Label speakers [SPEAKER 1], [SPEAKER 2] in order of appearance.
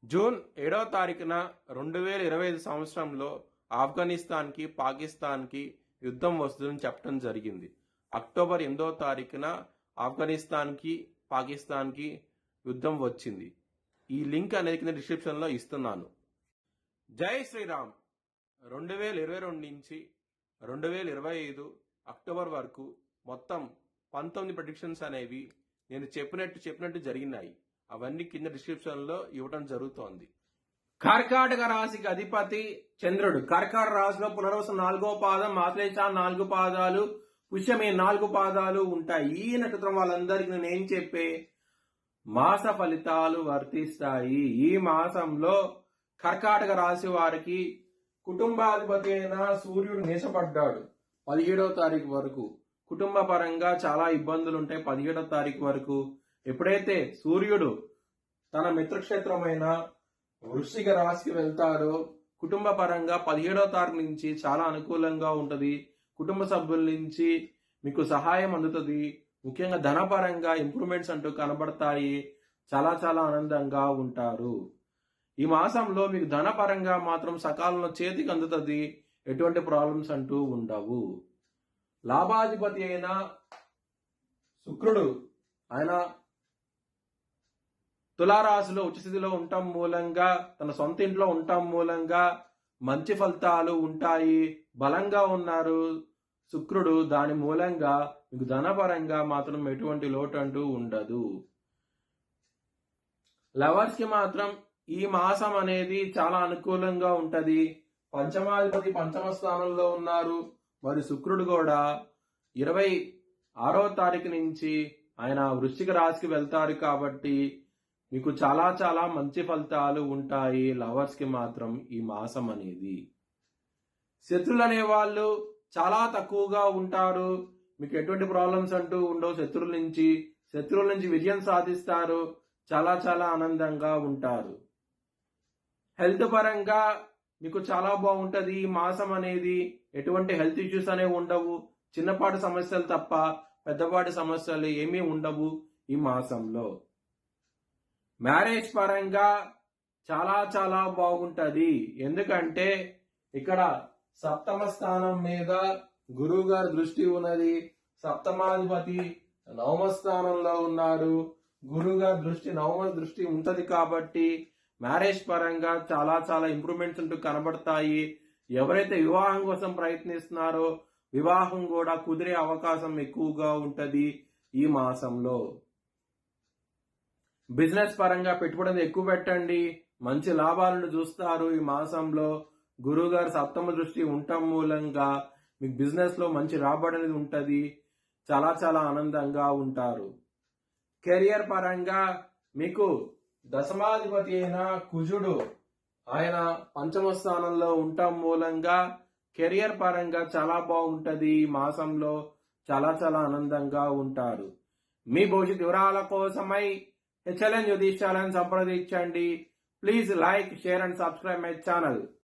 [SPEAKER 1] June 7వ తారీఖున 2025 సంవత్సరంలో ఆఫ్ఘనిస్తాన్‌కి, పాకిస్తాన్‌కి యుద్ధం వస్తుందని చెప్పడం జరిగింది. అక్టోబర్ 8వ తారీఖున ఆఫ్ఘనిస్తాన్‌కి, పాకిస్తాన్‌కి యుద్ధం వచ్చింది. ఈ లింక్ అనేది కింద డిస్క్రిప్షన్‌లో ఇస్తున్నాను. జై శ్రీరామ్. 2022 నుంచి 2025 అక్టోబర్ వరకు మొత్తం 19 ప్రెడిక్షన్స్ అనేవి నేను చెప్పినట్టు జరిగినాయి. అవన్నీ కింద డిస్క్రిప్షన్ లో ఇవ్వడం జరుగుతోంది. కర్కాటక రాశికి అధిపతి చంద్రుడు. కర్కాటక రాశిలో పునర్వసు 4వ పాదం, ఆశ్లేష 4 పాదాలు, పుష్యమి 4 పాదాలు ఉంటాయి. ఈ నక్షత్రం వాళ్ళందరికీ నేను చెప్పే మాస ఫలితాలు వర్తిస్తాయి. ఈ మాసంలో కర్కాటక రాశి వారికి కుటుంబాధిపతి అయిన సూర్యుడు నీచపడ్డాడు 17వ తారీఖు వరకు. కుటుంబ పరంగా చాలా ఇబ్బందులు ఉంటాయి 17వ తారీఖు వరకు. ఎప్పుడైతే సూర్యుడు తన మిత్రక్షేత్రమైన వృశ్చిక రాశికి వెళ్తారో కుటుంబ పరంగా 17వ తారీఖు నుంచి చాలా అనుకూలంగా ఉంటది. కుటుంబ సభ్యుల నుంచి మీకు సహాయం అందుతుంది. ముఖ్యంగా ధనపరంగా ఇంప్రూవ్మెంట్స్ అంటూ కనబడతాయి. చాలా చాలా ఆనందంగా ఉంటారు. ఈ మాసంలో మీకు ధనపరంగా మాత్రం సకాలంలో చేతికి అందుతుంది. ఎటువంటి ప్రాబ్లమ్స్ అంటూ ఉండవు. లాభాధిపతి అయిన శుక్రుడు ఆయన తులారాశిలో ఉచ్చస్థితిలో ఉండటం మూలంగా, తన సొంత ఇంట్లో ఉండటం మూలంగా మంచి ఫలితాలు ఉంటాయి. బలంగా ఉన్నారు శుక్రుడు. దాని మూలంగా మీకు ధనపరంగా మాత్రం ఎటువంటి లోటు అంటూ ఉండదు. లవర్స్ కి మాత్రం ఈ మాసం అనేది చాలా అనుకూలంగా ఉంటది. పంచమాధిపతి పంచమ స్థానంలో ఉన్నారు. మరి శుక్రుడు కూడా 26వ తారీఖు నుంచి ఆయన వృశ్చిక రాశికి వెళ్తారు కాబట్టి మీకు చాలా చాలా మంచి ఫలితాలు ఉంటాయి. లవర్స్ కి మాత్రం ఈ మాసం అనేది. శత్రువులు అనే వాళ్ళు చాలా తక్కువగా ఉంటారు. మీకు ఎటువంటి ప్రాబ్లమ్స్ అంటూ ఉండవు. శత్రువుల నుంచి విజయం సాధిస్తారు. చాలా చాలా ఆనందంగా ఉంటారు. హెల్త్ పరంగా మీకు చాలా బాగుంటది ఈ మాసం అనేది. ఎటువంటి హెల్త్ ఇష్యూస్ అనేవి ఉండవు. చిన్నపాటి సమస్యలు తప్ప పెద్దపాటి సమస్యలు ఏమీ ఉండవు ఈ మాసంలో. మ్యారేజ్ పరంగా చాలా చాలా బాగుంటది. ఎందుకంటే ఇక్కడ సప్తమ స్థానం మీద గురువు గారి దృష్టి ఉన్నది. సప్తమాధిపతి 9వ స్థానంలో ఉన్నారు. గురువు గారి దృష్టి 9వ దృష్టి ఉంటది కాబట్టి మ్యారేజ్ పరంగా చాలా చాలా ఇంప్రూవ్మెంట్స్ అంటూ కనబడతాయి. ఎవరైతే వివాహం కోసం ప్రయత్నిస్తున్నారో వివాహం కూడా కుదిరే అవకాశం ఎక్కువగా ఉంటది ఈ మాసంలో. బిజినెస్ పరంగా పెట్టుబడి ఎక్కువ పెట్టండి. మంచి లాభాలను చూస్తారు ఈ మాసంలో. గురువు గారు సప్తమ దృష్టి ఉండటం మూలంగా మీకు బిజినెస్ లో మంచి రాబడి అనేది ఉంటది. చాలా చాలా ఆనందంగా ఉంటారు. కెరియర్ పరంగా మీకు దశమాధిపతి అయిన కుజుడు ఆయన పంచమ స్థానంలో ఉండటం మూలంగా కెరియర్ పరంగా చాలా బాగుంటది. ఈ మాసంలో చాలా చాలా ఆనందంగా ఉంటారు. మీ భవిష్యత్ వివరాల కోసమై HLN జ్యోతిష్యాలను సంప్రదించండి. Please like, share and subscribe my channel.